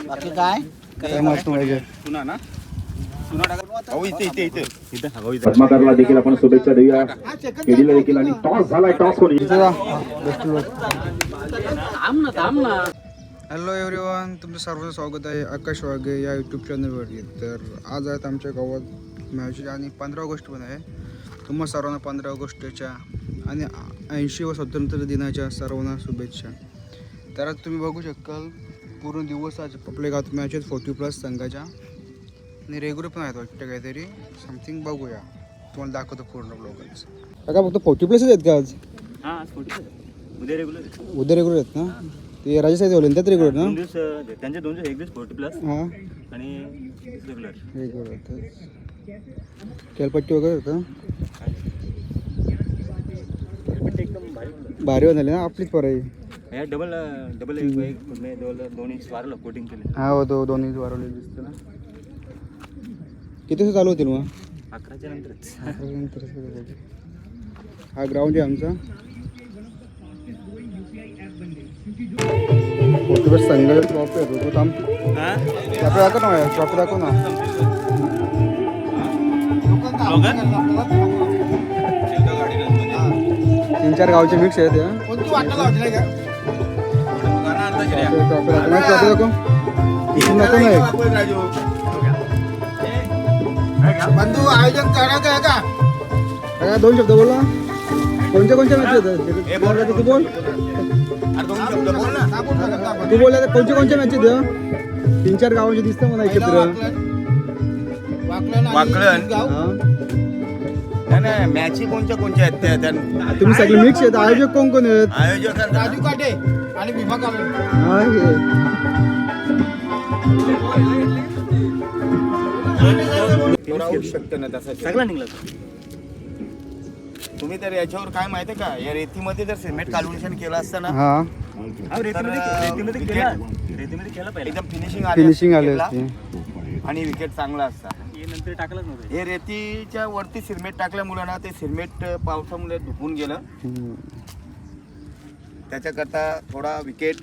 बाकी काय काय मस्त पाहिजे पुन्हा ना पद्माकरला देखील आपण शुभेच्छा देऊया. केडीला देखील आणि टॉस झालाय. टॉस कोणी हॅलो एव्हरीवन, तुमचं सर्वांचं स्वागत आहे आकाश वाघे या यूट्यूब चॅनलवरती. तर आज आहेत आमच्या गावात मॅच आणि 15 ऑगस्ट पण आहे. तुम्हा सर्वांना 15 ऑगस्टच्या आणि 80 व स्वातंत्र्य दिनाच्या सर्वांना शुभेच्छा. तर आज तुम्ही बघू शकाल पूर्ण दिवस आज आपल्या गावात मॅच आहेत 40+ संघाच्या आणि रेग्युलर पण आहेत वाटतं काहीतरी समथिंग. बघूया, तुम्हाला दाखवतो पूर्ण ब्लॉगच. का फक्त 40+ आहेत का आज? उद्या रेग्युलर आहेत ना? ते राजेसाहेब बोलले त्यात रेग्युलर ना? त्यांचे 2 दिवस एक दिवस 40+ हां आणि रेग्युलर खेळपट्टी वगैरे होतं. भारी बनवले ना आपलीच पर आहे. डबल 2 इंच वारलं कोटिंग केलं. हा हो, 2 इंच वारवले दिसतं ना. किती दिवस चालू होतील मग? 11च्या नंतरच. हा ग्राउंड आहे आमचा 40+ संघाचा ट्रॉफी आहे तो. थांब ट्रॉफी दाखव ना, ट्रॉफी दाखव ना. 3-4 गावचे मिक्स आहेत. ट्रॉफी दाखव नको नाही. बंधू आयोजन करा काय का? 2 शब्द बोला. कोणत्या मॅच आहेत तू बोल. तू बोल कोणत्या मॅच आहेत? 3-4 गावांचे दिसतं मला एकत्र. मॅची कोणत्या आहेत? तुम्ही सगळे मिक्स आहेत. आयोजक कोण आहेत? आयोजक राजू काटे आणि भीमा काळे. सगळं निघलं. तुम्ही तर याच्यावर काय माहिती का, या रेतीमध्ये जर सिमेंट काल्युलेशन केलं असतं ना, एकदम फिनिशिंग आले आणि विकेट चांगला असता. नंतर टाकलंच नव्हतं. हे रेतीच्या वरती सिमेंट टाकल्यामुळे ना ते सिमेंट पावसामुळे धुपून गेलं. त्याच्याकरता थोडा विकेट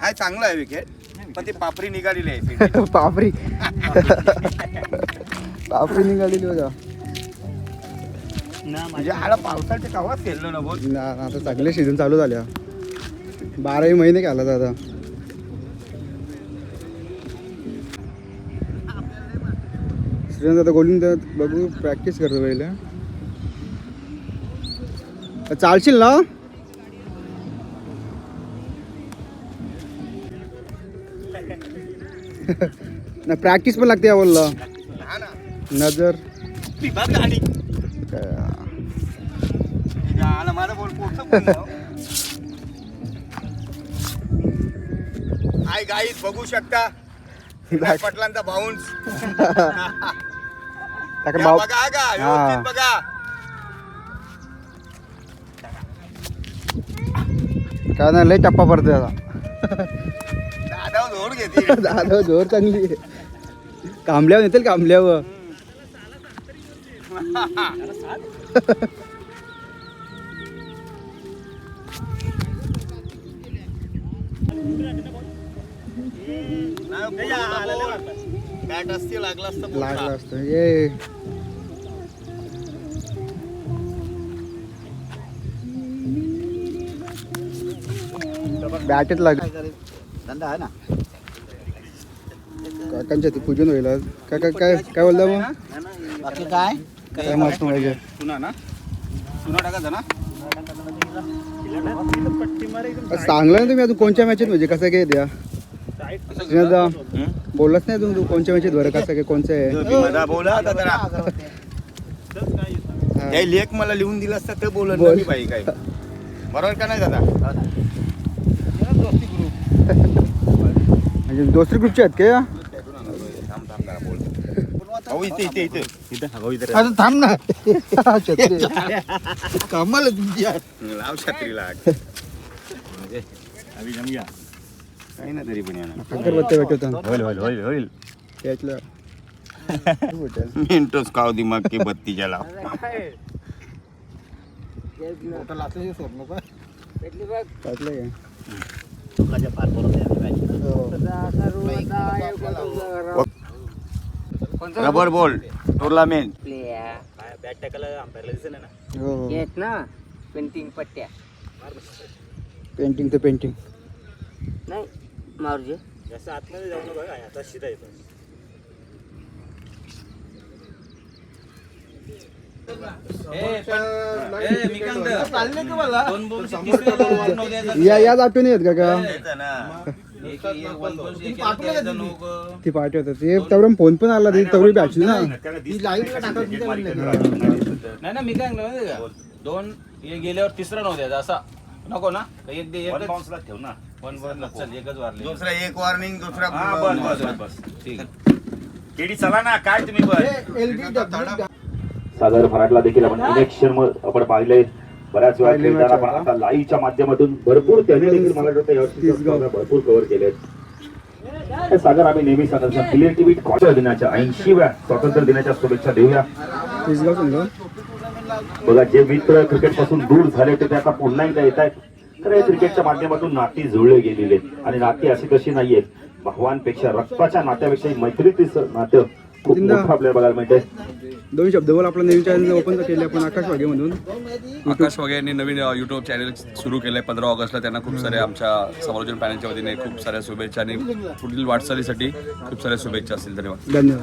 हाय, चांगला आहे विकेट, पण ती पापरी निघालेली आहे. पापरी निघालेली बघा. म्हणजे आला पावसाच्या कावात खेळलो ना बोल ना. आता चांगले सीझन चालू झाल्या. 12 महिने केला दादा. श्रीनाथ आता गोलिंग बघू प्रॅक्टिस करतो पहिले. चालशील ना? ना प्रॅक्टिस पण लागते या बोलला. नजर मला बोल आय गाईत बघू शकता पटलांचा बाउन्स. बघा का व्यवस्थित बघा. काय नाही, लय टप्पा पडतोय आता. दादा जोर घेते. दादा जोर चांगली आहे. कांबल्यावर येतील कांबल्यावर. बॅट असते लागला असतं ये. बॅटच धंदा आहे ना काकांच्या ते पूजन होईल आज. काय काय काय काय बोलता मग? बाकी काय काय मस्त पाहिजे पुन्हा ना पुन्हा टाकायचं ना. चांगलं ना तुम्ही अजून कोणत्या मॅचेत म्हणजे कसं काय द्या बोललाच नाही तू कोणत्या मॅचेत बरं कसं काय कोणचं आहे बोला लेख मला लिहून दिलं असतं तर बोल बाई काय बरोबर का नाही दादा. म्हणजे दुसरी ग्रुपचे आहेत का? थांब ना कमाल तुमची लाव छत्रीला काही ना तरी पण अगरबत्ती भेटवतात. होईल त्यातलं मिनटोस काव दिमाग की बत्ती जला. रबर बॉल टुर्नामेंट हो हो येत ना पेंटिंग पट्ट्या पेंटिंग ते पेंटिंग नाही मारुजे याच आठवणी आहेत का ती पार्टी होत ते तेवढं फोन पण आला तेवढी बॅचली ना नाही ना मी काय म्हणलं का 2 हे गेल्यावर तिसरा नव्हत्या असा नको ना एकच बाउन्सला ठेव ना चल एकच वारले दुसरा एक वॉर्निंग दुसरा बस ठीक आहे केडी चला ना काय तुम्ही पण सागर फराटला देखील आपण इलेक्शन आपण पाहिले बऱ्याच वेळा खेळताना, पण आता लाईव्हच्या माध्यमातून भरपूर त्याने देखील मला वाटतं यावर्षी भरपूर कव्हर केले. सागर आम्ही नेहमी सांगतो क्रिएटिव्हिटी कॉलेज दिनाच्या 80व्या स्वातंत्र्य दिनाच्या शुभेच्छा देऊया. बघा जे मित्र क्रिकेट पासून दूर झाले होते ते आता पुन्हा एकदा येत आहेत. तर क्रिकेटच्या माध्यमातून नाती जुळले गेलेले आणि नाती अशी कशी नाहीये भावांपेक्षा रक्ताच्या नात्यापेक्षा मैत्रीचं नातं खूप मोठं आपल्याला बघायला मिळतंय. 2 शब्द बोल आपलं नवीन चॅनल ओपन केले आपण आकाश वाघेमधून. आकाश वाघे यांनी नवीन यूट्यूब चॅनल सुरू केलं आहे 15 ऑगस्टला. त्यांना खूप साऱ्या आमच्या समालोचन पॅनलच्या वतीने खूप साऱ्या शुभेच्छा आणि पुढील वाटचालीसाठी खूप साऱ्या शुभेच्छा असतील. धन्यवाद. धन्यवाद.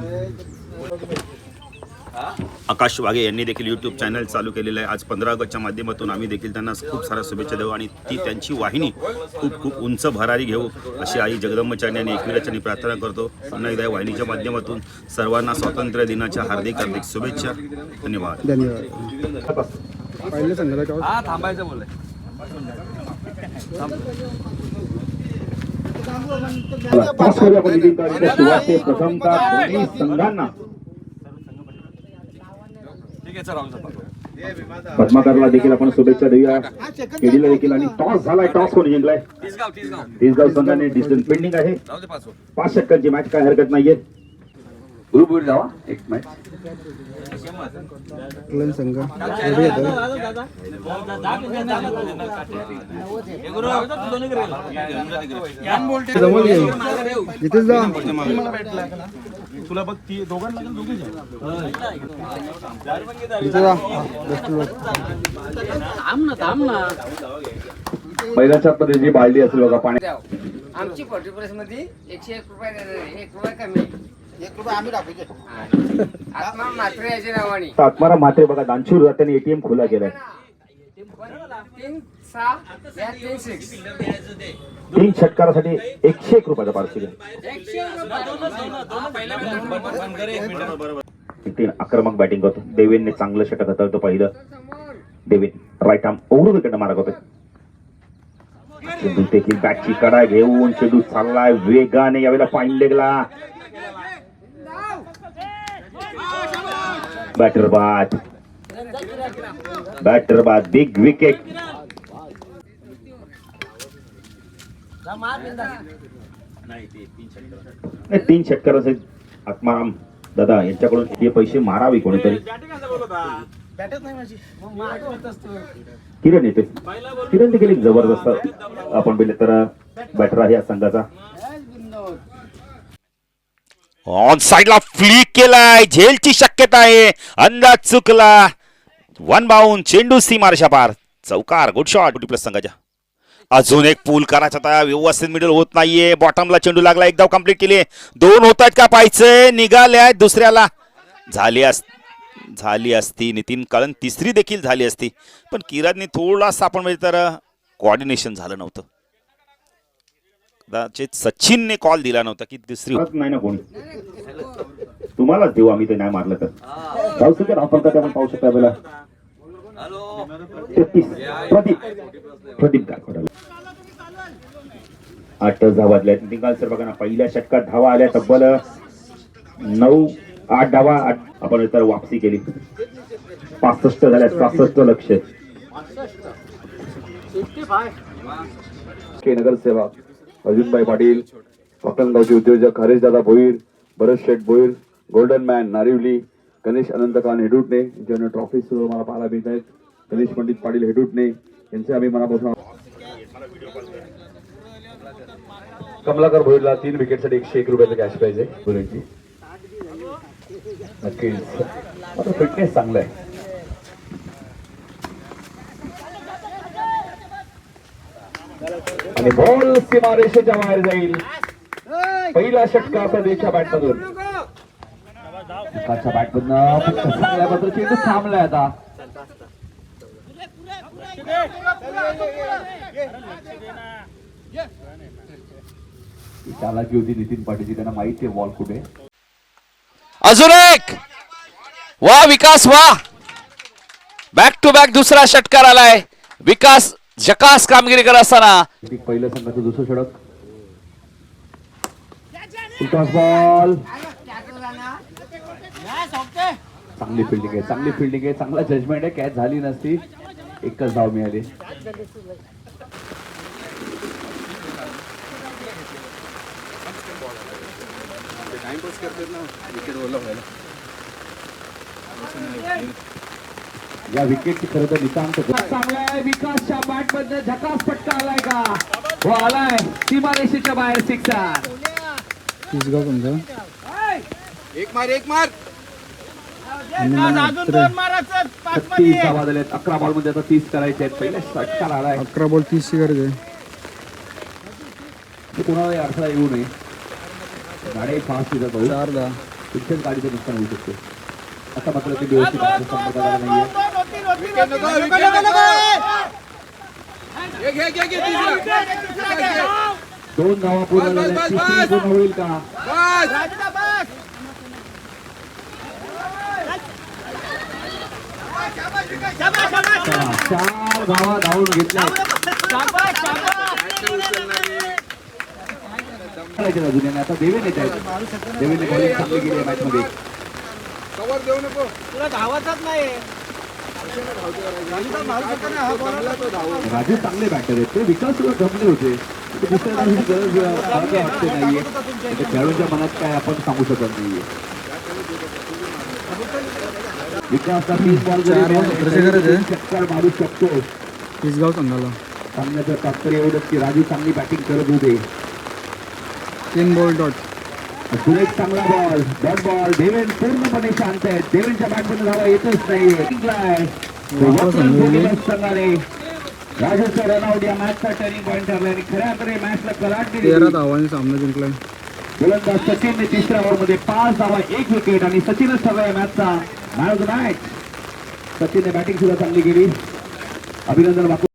आकाश वाघे यांनी देखील यूट्यूब चॅनल चालू केलेलं आहे. आज 15 ऑगस्टच्या माध्यमातून आम्ही देखील त्यांना खूप साऱ्या शुभेच्छा देऊ आणि ती त्यांची वाहिनी खूप उंच भरारी घेऊ अशी आई जगदंबचार्य आणि एकविराच्यांनी प्रार्थना करतो. पुन्हा एकदा या वाहिनीच्या माध्यमातून सर्वांना स्वातंत्र्य दिनाच्या हार्दिक शुभेच्छा. धन्यवाद. धन्यवाद. पाहिलं संघाला हा थांबायचं बोलले. प्रथमतः दोन्ही संघांना ठीक आहे, चला पद्माकरला देखील आपण शुभेच्छा देऊया. केडीला देखील आणि टॉस झालाय. टॉस कोणी जिंकलाय? तिसगाव संघाने डिसिजन पेंडिंग आहे. 5 षटकांची मॅच, काय हरकत नाहीये. ग्रुप वर जावा एक मॅच. संघ इथेच जा. तुला बघ ती दोघांना दोघे इथे जा. थांब ना पहिल्याच्या पद्धतीची बाळली असेल बघा पाण्यात. आमची 40 मध्ये 101 रुपये देणार आहे. 1 रुपये कमी 1 रुपया आम्ही टाकू. आत्मा मात्र याच्या नावाने आत्माराम म्हात्रे बघा दानशूर त्यांनी एटीएम खुला केलाय. 3 6 3 6 3 षटकारासाठी 101 रुपयाचा पार्सल आहे. 3 आक्रमक बॅटिंग करतो. देवेनने चांगलं षटक हाताळतो पहिलं. देवेन राईट आर्म ओव्हर विकेट मारत होते. चेंडू देखील बॅटची कडा घेऊन चेंडू चाललाय वेगाने. यावेळेला फाईन लेगला बॅटर बाद बिग विकेट. नाही 3 षटकाराचे आत्माराम दादा यांच्याकडून हे पैसे मारावे कोणीतरी. किरण येते. किरण देखील एक जबरदस्त आपण पाहिलं तर बॅटर आहे या संघाचा. ऑन साइडला फ्लिक केलाय. झेलची शक्यता आहे. अंदाज चुकला. 1 बाउंड. चेंडू सीमारेषा पार. चौकार. Good shot. 2+ संघाच्या. अजून एक पूल करायचा होता. व्यवस्थित मिडल होत नाहीये. बॉटमला चेंडू लागला. एक धाव कंप्लीट केली. 2 होत आहेत का पाहायचंय. निघाल्या दुसऱ्याला. झाली असती नितीन कळन. तिसरी देखील झाली असती पण किरातनी थोडासा आपण म्हणजे तर कोऑर्डिनेशन झालं नव्हतं. कदाचित सचिनने कॉल दिला नव्हता की दुसरी नाही ना कोणी. तुम्हालाच देऊ आम्ही ते नाही मारलं तर. जाऊ शकत आपण का आपण पाहू शकता पहिला 33 प्रदीप गायकवाड. 8 धावातल्या निकाल सर बघा ना. पहिल्या षटकात धावा आल्या तब्बल 9-8 धावा. आपण तर वापसी केली. 65 झाल्या. 66 लक्ष. नगरसेवक अजितभाई पाटील, पाकणगावचे उद्योजक हरेशदादा भोईर, भरत शेठ भोईर, गोल्डन मॅन नारिवली, गणेश अनंतकान हेडुटणे ज्यांना ट्रॉफी सुद्धा मला पाहायला मिळत आहेत. गणेश पंडित पाटील हेडुटणे यांचे आम्ही मनापासून कमलाकर भोईरला 3 विकेटसाठी 101 रुपयाचं कॅश प्राइज आहे बुलेटची. नक्कीच आता फिटनेस चांगला आहे. आणि बॉल सीमारेषेच्या बाहेर जाईल. पहिला षटकार प्रदीपच्या बॅटमधून. विकासच्या बॅटमधनं फक्त चांगल्या पद्धतीने चेंडू थांबलाय आता. चालाकी होती नितीन पाटीलची, त्यांना माहिती आहे बॉल कुठे. अजून एक वा विकास वा. बॅक टू बॅक दुसरा षटकार आलाय. विकास झकास कामगिरी करत असताना पहिलं संघाचं दुसरं षटक. विकास बॉल. चांगली फिल्डिंग आहे, चांगली फिल्डिंग आहे, चांगला जजमेंट आहे. कॅच झाली नसती, एकच धाव मिळाली. या विकेटची खरं तर नितांत चांगला आहे. विकासच्या बॅट मध्ये झकास फटका आलाय का? हो आलाय. सीमारेषेच्या बाहेर सिक्सर. तिसगाव पंधरा. एक मार 30 धावा झाल्यात. 11 बॉल मध्ये आता 30 करायचे आहेत. पहिला षटकार आलाय. 11 बॉल 30 गरज आहे. कोणालाही अडथळा येऊ नये. गाडी फास्ट येतात भाऊ. 4-10. कुठल्याच गाडीचं नुकसान होऊ शकते. आता मात्र ते व्यवस्थित संपर्क झाला नाहीये. 2 धावा पूर्ण झाल्या. तिसरी पूर्ण होईल का? 4 धावा धावून घेतल्या. अजून आता देवेन येत आहेत. देवेने बॉलिंग चांगली केली आहे मॅच मध्ये. राजू चांगले बॅटर आहेत. ते विकास सुद्धा जमले होते. दुसऱ्या गरज वाटते नाहीये. खेळाडूंच्या मनात काय आपण सांगू शकत नाहीये. विकासचा 30 बॉल गरज आहे. चक्कर मारू शकतो. तिसगाव संघाला सांगण्याचं तात्पर्य एवढंच की राजू चांगली बॅटिंग करत होते. 3 बॉल डॉट. अजून एक चांगला बॉल. Dot ball. देवेन पूर्णपणे शांत आहेत. देवेनच्या बॅटमध्ये धावा येतच नाहीये. संघाने राजूचा रनआउट या मॅचचा टर्निंग पॉईंट ठरला आणि खऱ्या अर्थाने मॅचला कलाटणी दिली. 13 धावांनी सामना जिंकलाय. गोलंदाज सचिनने तिसऱ्या ओव्हरमध्ये 5 धावा 1 विकेट आणि सचिनच ठरला या मॅचचा मॅन ऑफ द मॅच. सचिनने बॅटिंग सुद्धा चांगली केली. अभिनंदन.